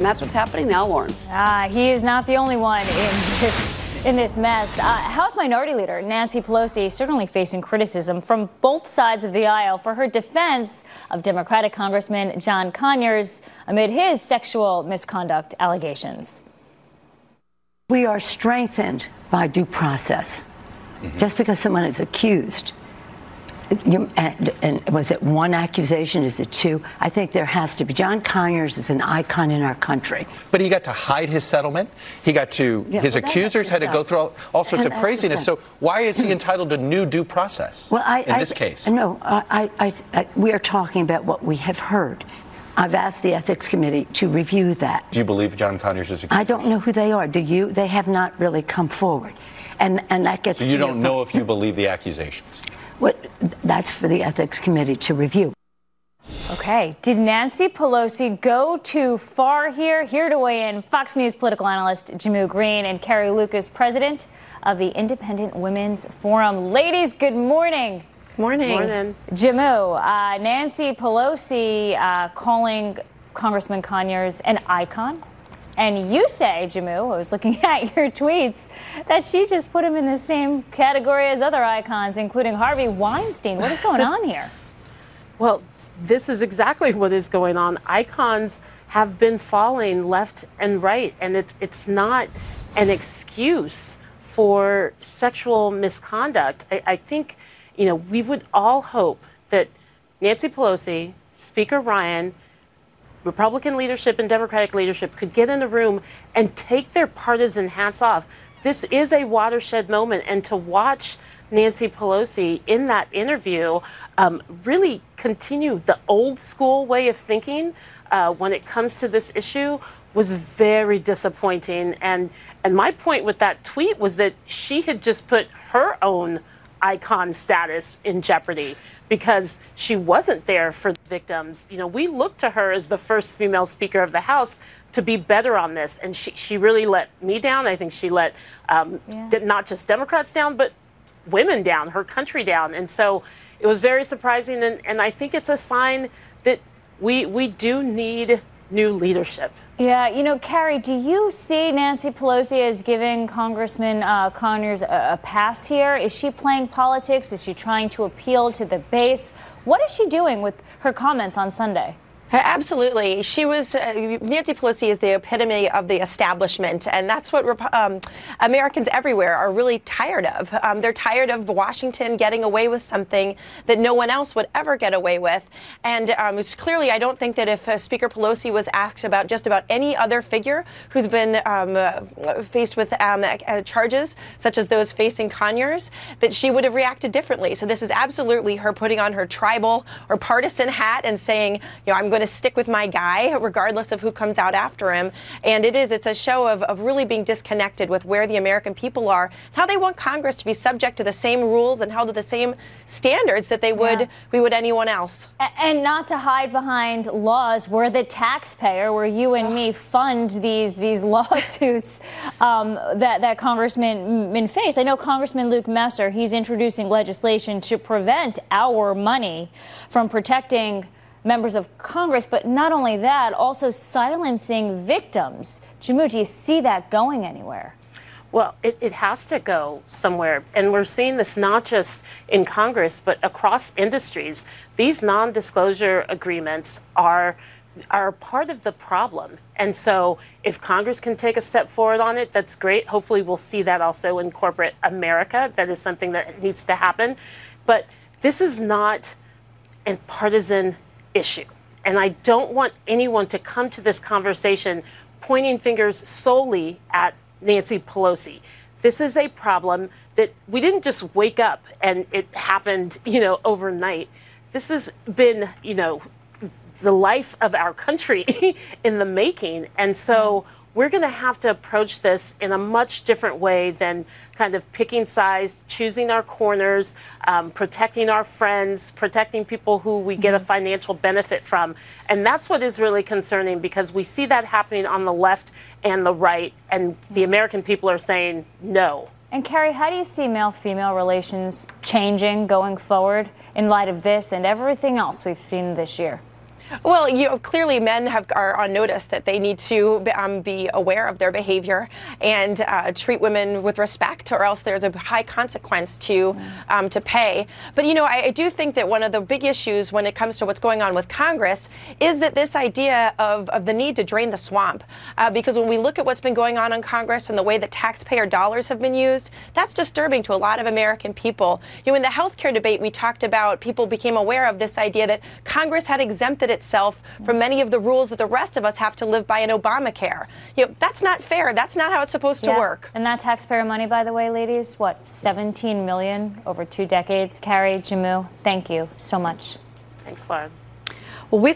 And that's what's happening now, Lauren. He is not the only one in this mess. House Minority Leader Nancy Pelosi certainly facing criticism from both sides of the aisle for her defense of Democratic Congressman John Conyers amid his sexual misconduct allegations. We are strengthened by due process. Just because someone is accused, and was it one accusation? Is it two? I think there has to be. John Conyers is an icon in our country. But he got to hide his settlement. He got to, his accusers had to go through all sorts of craziness. So why is he entitled to new due process in this case? No, we are talking about what we have heard. I've asked the Ethics Committee to review that. Do you believe John Conyers is accused? I don't know who they are. Do you? They have not really come forward. And that gets so you don't know if you believe the accusations? That's for the Ethics Committee to review. Okay. Did Nancy Pelosi go too far here? Here to weigh in, Fox News political analyst Jamu Green and Carrie Lucas, president of the Independent Women's Forum. Ladies, good morning. Morning. Morning. Jamu, Nancy Pelosi calling Congressman Conyers an icon. And you say, Jamu, I was looking at your tweets, that she just put him in the same category as other icons, including Harvey Weinstein. What is going on here? Well, this is exactly what is going on. Icons have been falling left and right, and it's not an excuse for sexual misconduct. I think, we would all hope that Nancy Pelosi, Speaker Ryan, Republican leadership and Democratic leadership could get in a room and take their partisan hats off. This is a watershed moment, and to watch Nancy Pelosi in that interview really continue the old school way of thinking when it comes to this issue was very disappointing. And my point with that tweet was that she had just put her own icon status in jeopardy because she wasn't there for the victims. We look to her as the first female Speaker of the House to be better on this. And she really let me down. I think she let not just Democrats down, but women down, her country down. And so it was very surprising. And I think it's a sign that we do need new leadership. Yeah, Carrie, do you see Nancy Pelosi as giving Congressman Conyers a pass here? Is she playing politics? Is she trying to appeal to the base? What is she doing with her comments on Sunday? Absolutely. She was, Nancy Pelosi is the epitome of the establishment, and that's what Americans everywhere are really tired of. They're tired of Washington getting away with something that no one else would ever get away with. And it's clearly, I don't think that if Speaker Pelosi was asked about just about any other figure who's been faced with charges, such as those facing Conyers, that she would have reacted differently. So this is absolutely her putting on her tribal or partisan hat and saying, I'm going to stick with my guy, regardless of who comes out after him. And it's a show of really being disconnected with where the American people are, how they want Congress to be subject to the same rules and held to the same standards that we would anyone else. And not to hide behind laws where the taxpayer, where you and me fund these lawsuits that congressmen face. I know Congressman Luke Messer, he's introducing legislation to prevent our money from protecting members of Congress, but not only that, also silencing victims. Jamu, do you see that going anywhere? Well, it has to go somewhere. And we're seeing this not just in Congress, but across industries. These non-disclosure agreements are part of the problem. And so if Congress can take a step forward on it, that's great. Hopefully we'll see that also in corporate America. That is something that needs to happen. But this is not a partisan issue. And I don't want anyone to come to this conversation pointing fingers solely at Nancy Pelosi. This is a problem that we didn't just wake up and it happened, overnight. This has been, the life of our country in the making. And so we're going to have to approach this in a much different way than kind of picking sides, choosing our corners, protecting our friends, protecting people who we get a financial benefit from. And that's what is really concerning, because we see that happening on the left and the right, and the American people are saying no. And Carrie, how do you see male-female relations changing going forward in light of this and everything else we've seen this year? Well, clearly men are on notice that they need to be aware of their behavior and treat women with respect, or else there's a high consequence to pay. But, I do think that one of the big issues when it comes to what's going on with Congress is that this idea of the need to drain the swamp. Because when we look at what's been going on in Congress and the way that taxpayer dollars have been used, that's disturbing to a lot of American people. In the healthcare debate, we talked about people became aware of this idea that Congress had exempted itself from many of the rules that the rest of us have to live by in Obamacare. That's not fair. That's not how it's supposed to work. And that taxpayer money, by the way, ladies, what, $17 million over 2 decades? Carrie, Jammu, thank you so much. Thanks, Lauren. Well, we